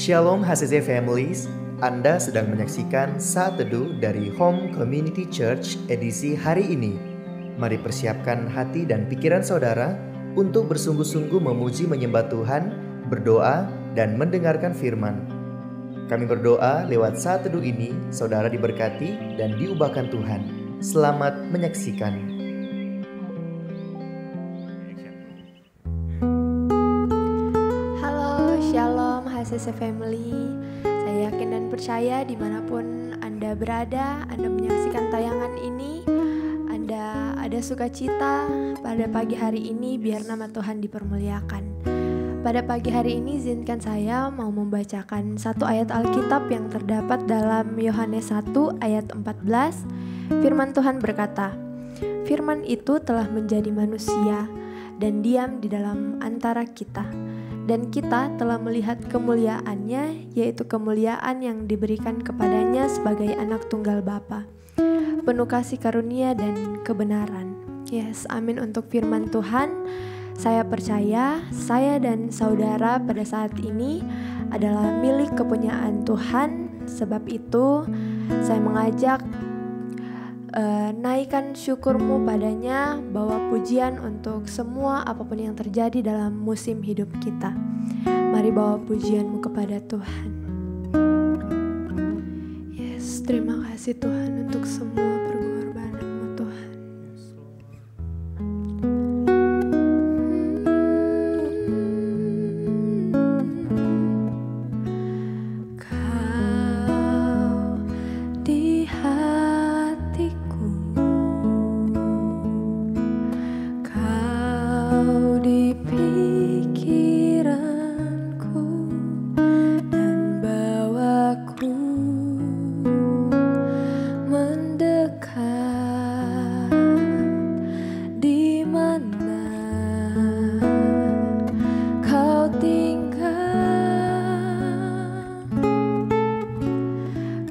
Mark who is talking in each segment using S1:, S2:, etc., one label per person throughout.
S1: Shalom HCC Families, Anda sedang menyaksikan Saat Teduh dari Home Community Church edisi hari ini. Mari persiapkan hati dan pikiran saudara untuk bersungguh-sungguh memuji menyembah Tuhan, berdoa, dan mendengarkan firman. Kami berdoa lewat Saat Teduh ini, saudara diberkati dan diubahkan Tuhan. Selamat menyaksikan.
S2: Shalom HCC Family. Saya yakin dan percaya dimanapun Anda berada, Anda menyaksikan tayangan ini, Anda ada sukacita pada pagi hari ini, biar nama Tuhan dipermuliakan. Pada pagi hari ini izinkan saya mau membacakan satu ayat Alkitab yang terdapat dalam Yohanes 1 ayat 14. Firman Tuhan berkata, "Firman itu telah menjadi manusia dan diam di dalam antara kita. Dan kita telah melihat kemuliaannya, yaitu kemuliaan yang diberikan kepadanya sebagai anak tunggal Bapa, penuh kasih karunia dan kebenaran." Yes, amin untuk firman Tuhan. Saya percaya saya dan saudara pada saat ini adalah milik kepunyaan Tuhan. Sebab itu saya mengajak naikkan syukurmu padanya, bawa pujian untuk semua apapun yang terjadi dalam musim hidup kita. Mari bawa pujianmu kepada Tuhan. Yes, terima kasih Tuhan untuk semua pengorbananmu Tuhan. Kau di hatiku, kau di pikiranku, dan bawaku mendekat di mana kau tinggal.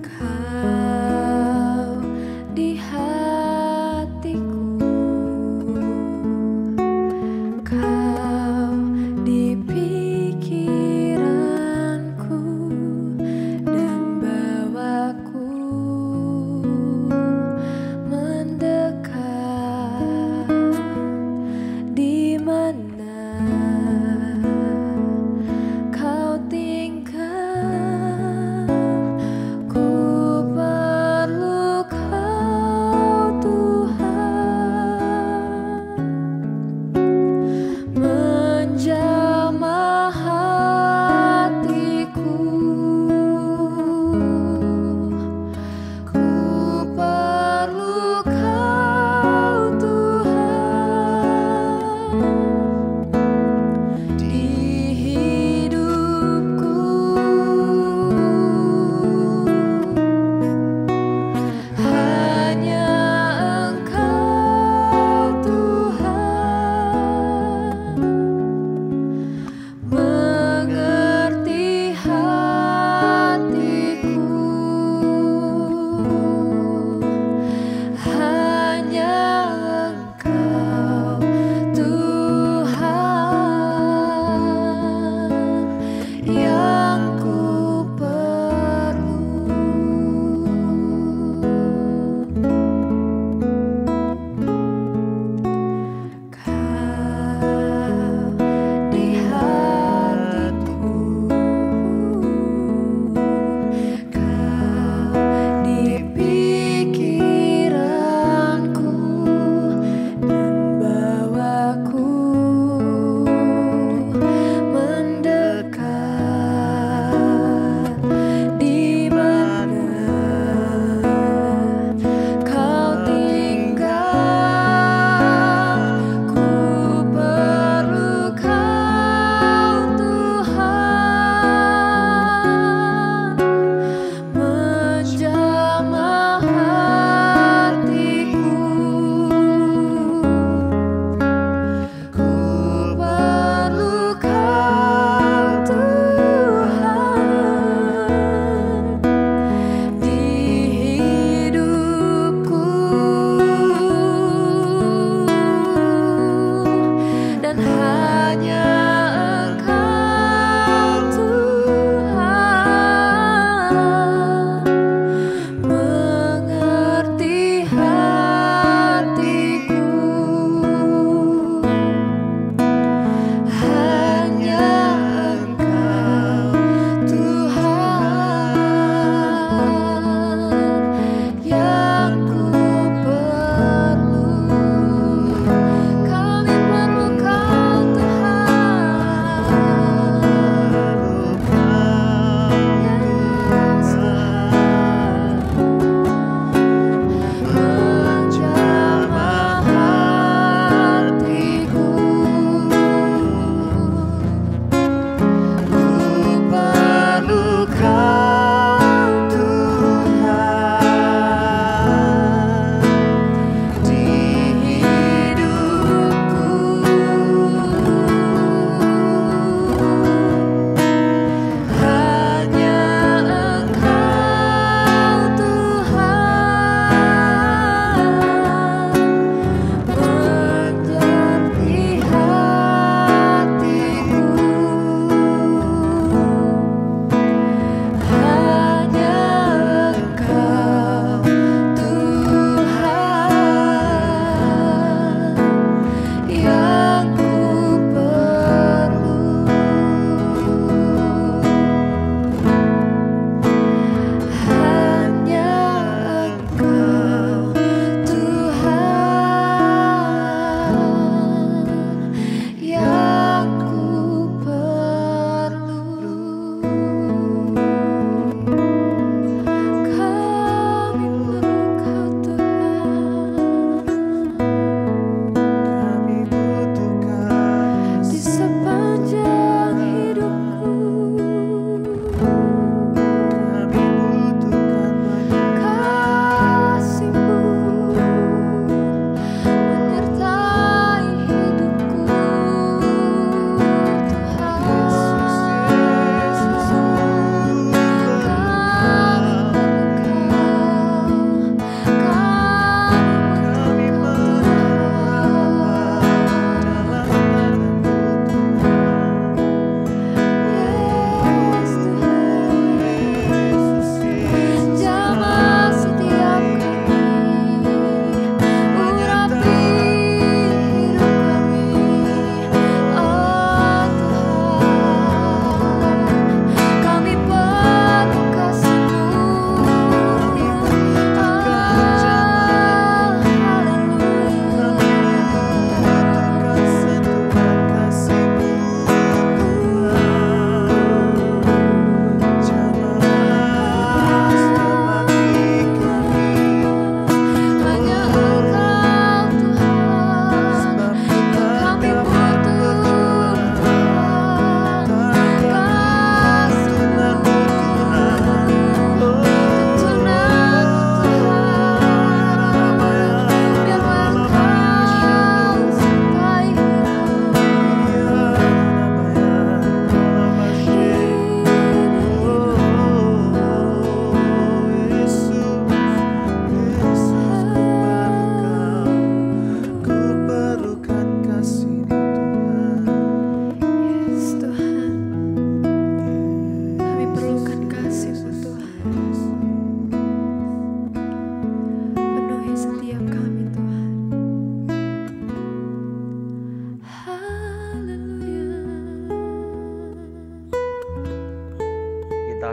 S2: Kau di hatiku, kau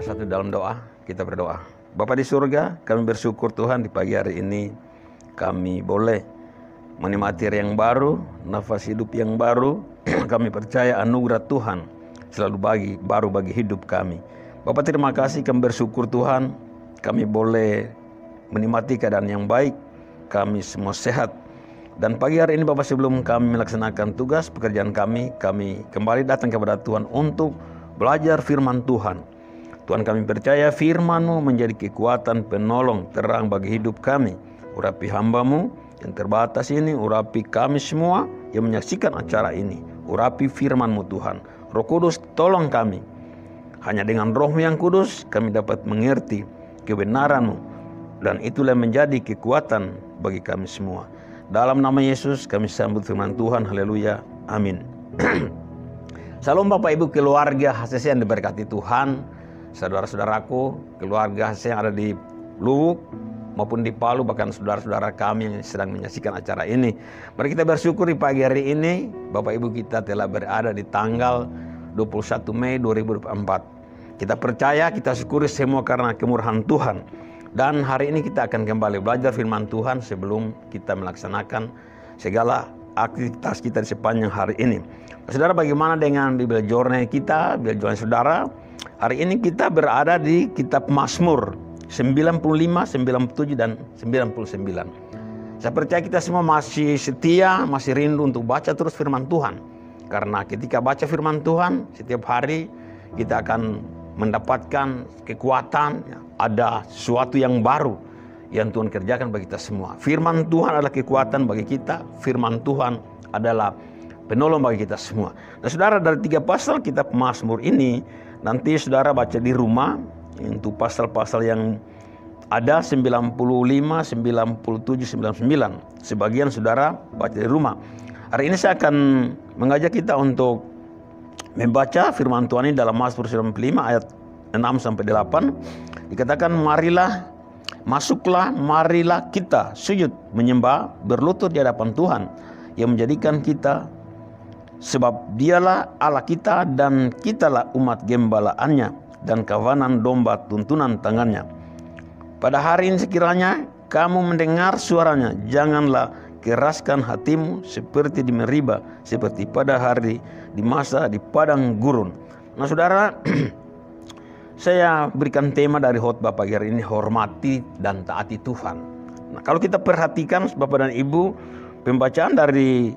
S3: satu dalam doa, kita berdoa. Bapa di surga, kami bersyukur Tuhan di pagi hari ini kami boleh menikmati hari yang baru, nafas hidup yang baru. Kami percaya anugerah Tuhan selalu baru bagi hidup kami. Bapak terima kasih, kami bersyukur Tuhan, kami boleh menikmati keadaan yang baik, kami semua sehat. Dan pagi hari ini Bapak, sebelum kami melaksanakan tugas pekerjaan kami kembali datang kepada Tuhan untuk belajar firman Tuhan. Tuhan, kami percaya firman-Mu menjadi kekuatan penolong terang bagi hidup kami. Urapi hamba-Mu yang terbatas ini, urapi kami semua yang menyaksikan acara ini. Urapi firman-Mu Tuhan. Roh Kudus tolong kami. Hanya dengan Roh-Mu yang kudus kami dapat mengerti kebenaran-Mu. Dan itulah menjadi kekuatan bagi kami semua. Dalam nama Yesus kami sambut firman Tuhan. Haleluya. Amin. Salam Bapak Ibu keluarga HCC yang diberkati Tuhan. Saudara-saudaraku, keluarga HCC yang ada di Luwuk maupun di Palu, bahkan saudara-saudara kami yang sedang menyaksikan acara ini. Mari kita bersyukur di pagi hari ini Bapak Ibu kita telah berada di tanggal 21 Mei 2024. Kita percaya, kita syukuri semua karena kemurahan Tuhan. Dan hari ini kita akan kembali belajar firman Tuhan sebelum kita melaksanakan segala aktivitas kita di sepanjang hari ini. Saudara, bagaimana dengan Bible Journey kita, Bible Journey saudara? Hari ini kita berada di kitab Mazmur 95, 97, dan 99. Saya percaya kita semua masih setia, masih rindu untuk baca terus firman Tuhan. Karena ketika baca firman Tuhan, setiap hari kita akan mendapatkan kekuatan, ada sesuatu yang baru yang Tuhan kerjakan bagi kita semua. Firman Tuhan adalah kekuatan bagi kita, firman Tuhan adalah penolong bagi kita semua. Nah saudara, dari 3 pasal kitab Mazmur ini, nanti saudara baca di rumah, untuk pasal-pasal yang ada 95, 97, 99. Sebagian saudara baca di rumah. Hari ini saya akan mengajak kita untuk membaca firman Tuhan ini dalam Mazmur 95 ayat 6-8. Dikatakan, marilah kita sujud menyembah, berlutut di hadapan Tuhan yang menjadikan kita, sebab Dialah Allah kita dan kitalah umat gembalaannya dan kawanan domba tuntunan tangannya. Pada hari ini sekiranya kamu mendengar suaranya, janganlah keraskan hatimu seperti di Meriba, seperti pada hari di masa di padang gurun. Nah saudara, saya berikan tema dari khotbah pagi hari ini, hormati dan taati Tuhan. Nah kalau kita perhatikan Bapak dan Ibu, pembacaan dari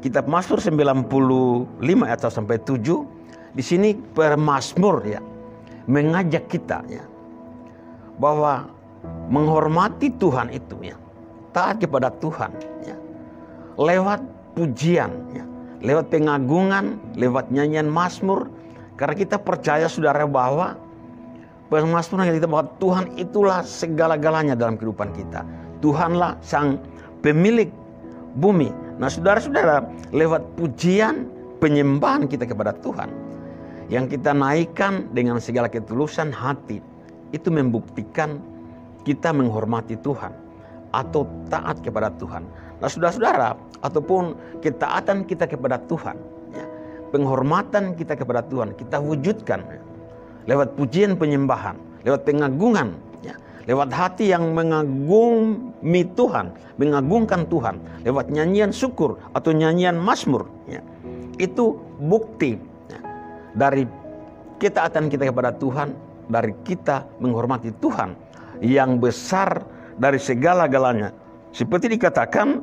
S3: kitab Mazmur 95 ayat 1-7, di sini pemazmur ya mengajak kita ya bahwa menghormati Tuhan itu ya, taat kepada Tuhan ya, lewat pujian ya, lewat pengagungan, lewat nyanyian mazmur. Karena kita percaya saudara bahwa pemazmur yang kita bahwa Tuhan itulah segala-galanya dalam kehidupan kita. Tuhanlah sang pemilik bumi. Nah saudara-saudara, lewat pujian penyembahan kita kepada Tuhan yang kita naikkan dengan segala ketulusan hati, itu membuktikan kita menghormati Tuhan atau taat kepada Tuhan. Nah saudara-saudara, ataupun ketaatan kita kepada Tuhan ya, penghormatan kita kepada Tuhan kita wujudkan ya, lewat pujian penyembahan, lewat pengagungan ya, lewat hati yang mengagumi Tuhan, mengagungkan Tuhan, lewat nyanyian syukur atau nyanyian mazmur ya. Itu bukti ya, dari ketaatan kita kepada Tuhan, dari kita menghormati Tuhan yang besar dari segala-galanya. Seperti dikatakan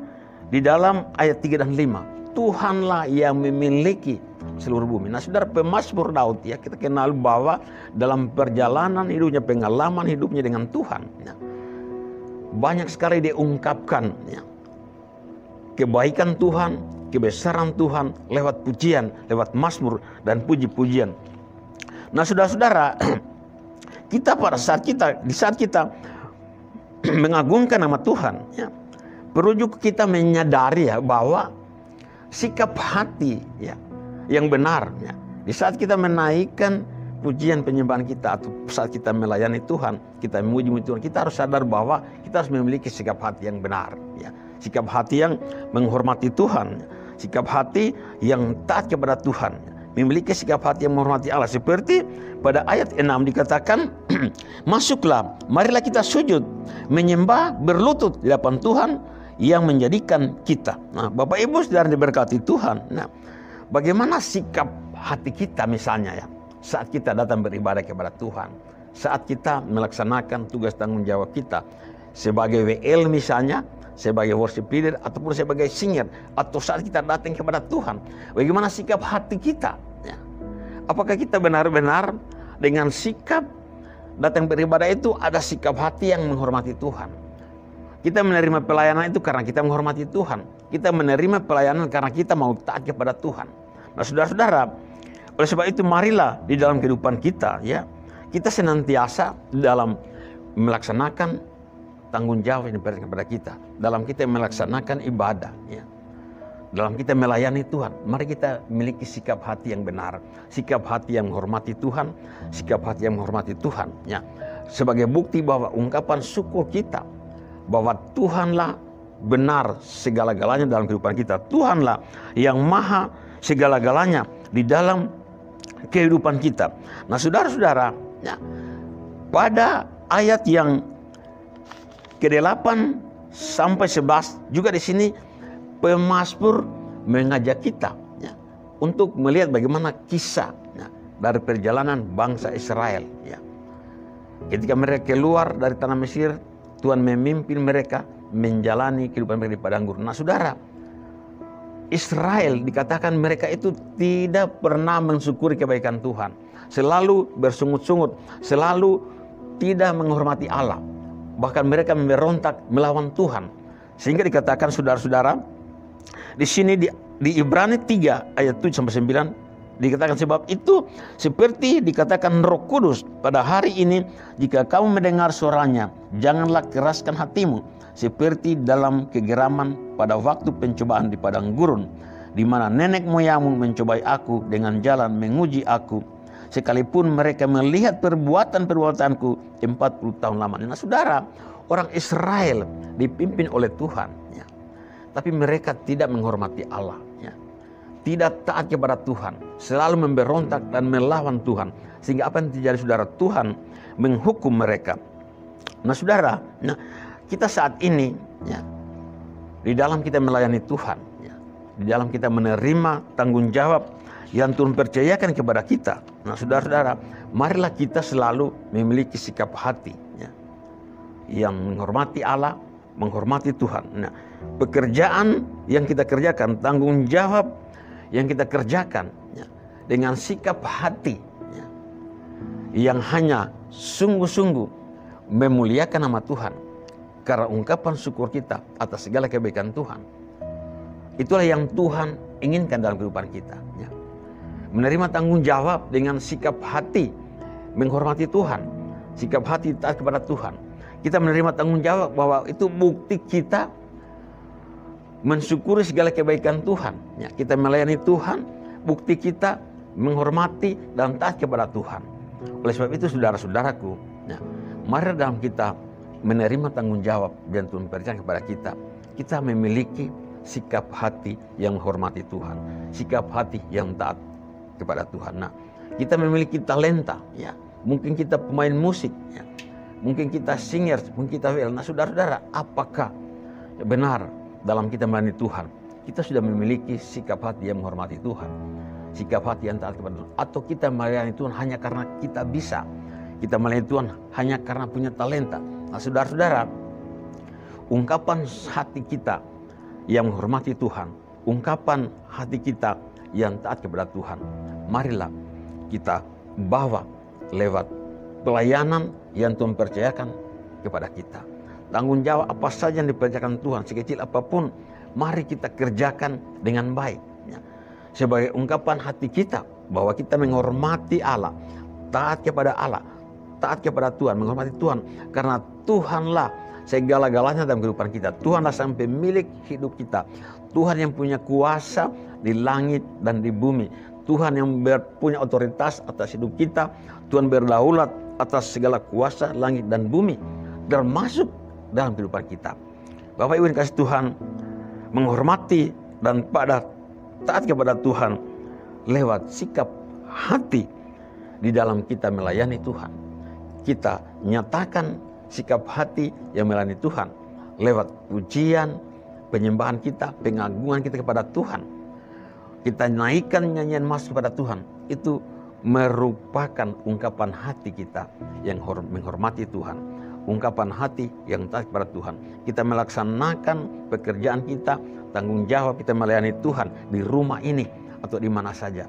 S3: di dalam ayat 3 dan 5, Tuhanlah yang memiliki seluruh bumi. Nah saudara, pemazmur Daud ya, kita kenal bahwa dalam perjalanan hidupnya, pengalaman hidupnya dengan Tuhan ya, banyak sekali dia ungkapkan ya, kebaikan Tuhan, kebesaran Tuhan lewat pujian, lewat mazmur dan puji-pujian. Nah saudara-saudara, kita pada saat kita mengagungkan nama Tuhan ya, perlu juga kita menyadari ya bahwa sikap hati ya yang benar ya, di saat kita menaikkan pujian penyembahan kita atau saat kita melayani Tuhan, kita memuji Tuhan, kita harus sadar bahwa kita harus memiliki sikap hati yang benar ya, sikap hati yang menghormati Tuhan, sikap hati yang taat kepada Tuhan, memiliki sikap hati yang menghormati Allah. Seperti pada ayat 6 dikatakan, masuklah, marilah kita sujud, menyembah, berlutut di hadapan Tuhan yang menjadikan kita. Nah, Bapak Ibu saudara diberkati Tuhan. Nah, bagaimana sikap hati kita misalnya ya, saat kita datang beribadah kepada Tuhan, saat kita melaksanakan tugas tanggung jawab kita sebagai WL misalnya, sebagai worship leader, ataupun sebagai singer, atau saat kita datang kepada Tuhan, bagaimana sikap hati kita ya? Apakah kita benar-benar dengan sikap datang beribadah itu ada sikap hati yang menghormati Tuhan? Kita menerima pelayanan itu karena kita menghormati Tuhan. Kita menerima pelayanan karena kita mau taat kepada Tuhan. Nah saudara-saudara, oleh sebab itu marilah di dalam kehidupan kita ya, kita senantiasa dalam melaksanakan tanggung jawab yang diberikan kepada kita, dalam kita melaksanakan ibadah ya, dalam kita melayani Tuhan, mari kita memiliki sikap hati yang benar, sikap hati yang menghormati Tuhan, sikap hati yang menghormati Tuhan ya, sebagai bukti bahwa ungkapan syukur kita bahwa Tuhanlah benar segala-galanya dalam kehidupan kita, Tuhanlah yang maha segala-galanya di dalam kehidupan kita. Nah saudara-saudara ya, pada ayat yang ke-8 sampai 11 juga di sini pemazmur mengajak kita ya, untuk melihat bagaimana kisah ya, dari perjalanan bangsa Israel ya. Ketika mereka keluar dari tanah Mesir, Tuhan memimpin mereka menjalani kehidupan mereka di padang gurun. Nah saudara, Israel dikatakan mereka itu tidak pernah mensyukuri kebaikan Tuhan, selalu bersungut-sungut, selalu tidak menghormati Allah. Bahkan mereka memberontak melawan Tuhan. Sehingga dikatakan saudara-saudara, di sini di Ibrani 3 ayat 7 sampai 9 dikatakan, sebab itu seperti dikatakan Roh Kudus pada hari ini, jika kamu mendengar suaranya, janganlah keraskan hatimu seperti dalam kegeraman pada waktu pencobaan di padang gurun, di mana nenek moyangmu mencobai aku dengan jalan menguji aku, sekalipun mereka melihat perbuatan-perbuatanku 40 tahun lamanya. Nah saudara, orang Israel dipimpin oleh Tuhan ya, tapi mereka tidak menghormati Allah ya, tidak taat kepada Tuhan, selalu memberontak dan melawan Tuhan. Sehingga apa yang terjadi saudara? Tuhan menghukum mereka. Nah saudara, nah, kita saat ini ya, di dalam kita melayani Tuhan ya, di dalam kita menerima tanggung jawab yang Tuhan percayakan kepada kita. Nah saudara-saudara, marilah kita selalu memiliki sikap hati ya, yang menghormati Allah, menghormati Tuhan. Nah, pekerjaan yang kita kerjakan, tanggung jawab yang kita kerjakan ya, dengan sikap hati ya, yang hanya sungguh-sungguh memuliakan nama Tuhan, karena ungkapan syukur kita atas segala kebaikan Tuhan, itulah yang Tuhan inginkan dalam kehidupan kita ya. Menerima tanggung jawab dengan sikap hati menghormati Tuhan, sikap hati taat kepada Tuhan. Kita menerima tanggung jawab bahwa itu bukti kita mensyukuri segala kebaikan Tuhan ya. Kita melayani Tuhan, bukti kita menghormati dan taat kepada Tuhan. Oleh sebab itu saudara-saudaraku ya, mari dalam kita menerima tanggung jawab yang Tuhan berikan kepada kita, kita memiliki sikap hati yang menghormati Tuhan, sikap hati yang taat kepada Tuhan. Nah, kita memiliki talenta ya, mungkin kita pemain musik ya, mungkin kita singer, mungkin kita WL. Nah saudara-saudara, apakah benar dalam kita melayani Tuhan kita sudah memiliki sikap hati yang menghormati Tuhan, sikap hati yang taat kepada Tuhan, atau kita melayani Tuhan hanya karena kita bisa, kita melayani Tuhan hanya karena punya talenta? Nah saudara-saudara, ungkapan hati kita yang menghormati Tuhan, ungkapan hati kita yang taat kepada Tuhan, marilah kita bawa lewat pelayanan yang Tuhan percayakan kepada kita. Tanggung jawab apa saja yang dipercayakan Tuhan, sekecil apapun, mari kita kerjakan dengan baik ya. Sebagai ungkapan hati kita bahwa kita menghormati Allah, taat kepada Allah, taat kepada Tuhan, menghormati Tuhan, karena Tuhanlah segala-galanya dalam kehidupan kita. Tuhanlah sang pemilik hidup kita, Tuhan yang punya kuasa di langit dan di bumi, Tuhan yang punya otoritas atas hidup kita, Tuhan berdaulat atas segala kuasa langit dan bumi, termasuk dalam kehidupan kita. Bapak Ibu yang kasih Tuhan, menghormati dan pada taat kepada Tuhan lewat sikap hati di dalam kita melayani Tuhan. Kita nyatakan sikap hati yang melayani Tuhan lewat pujian, penyembahan kita, pengagungan kita kepada Tuhan. Kita naikkan nyanyian masuk kepada Tuhan. Itu merupakan ungkapan hati kita yang menghormati Tuhan. Ungkapan hati yang taat kepada Tuhan. Kita melaksanakan pekerjaan kita, tanggung jawab kita melayani Tuhan di rumah ini atau di mana saja.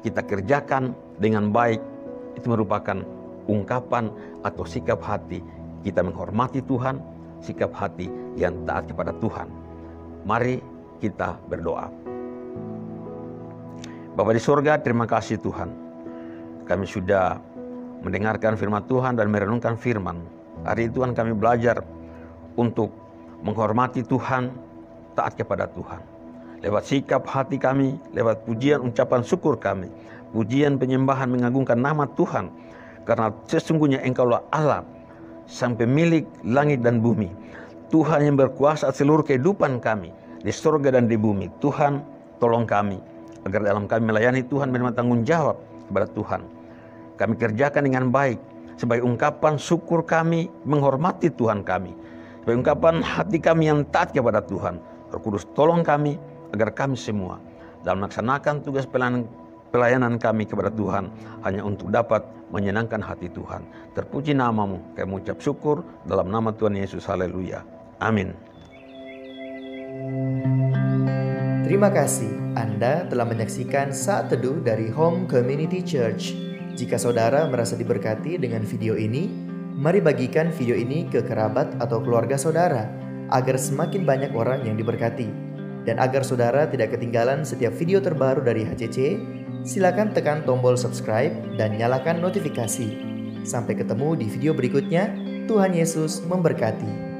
S3: Kita kerjakan dengan baik. Itu merupakan ungkapan atau sikap hati kita menghormati Tuhan, sikap hati yang taat kepada Tuhan. Mari kita berdoa. Bapa di surga, terima kasih Tuhan. Kami sudah mendengarkan firman Tuhan dan merenungkan firman. Hari itu Tuhan kami belajar untuk menghormati Tuhan, taat kepada Tuhan. Lewat sikap hati kami, lewat pujian, ucapan syukur kami. Pujian, penyembahan, mengagungkan nama Tuhan. Karena sesungguhnya Engkaulah Allah, sang pemilik langit dan bumi. Tuhan yang berkuasa atas seluruh kehidupan kami di surga dan di bumi. Tuhan, tolong kami agar dalam kami melayani Tuhan menerima tanggung jawab kepada Tuhan. Kami kerjakan dengan baik sebagai ungkapan syukur kami menghormati Tuhan kami. Sebagai ungkapan hati kami yang taat kepada Tuhan. Roh Kudus tolong kami agar kami semua dalam melaksanakan tugas pelayanan kami kepada Tuhan hanya untuk dapat menyenangkan hati Tuhan. Terpuji namamu, kami mengucap syukur dalam nama Tuhan Yesus. Haleluya. Amin.
S1: Terima kasih Anda telah menyaksikan Saat Teduh dari Home Community Church. Jika saudara merasa diberkati dengan video ini, mari bagikan video ini ke kerabat atau keluarga saudara agar semakin banyak orang yang diberkati. Dan agar saudara tidak ketinggalan setiap video terbaru dari HCC, silakan tekan tombol subscribe dan nyalakan notifikasi. Sampai ketemu di video berikutnya. Tuhan Yesus memberkati.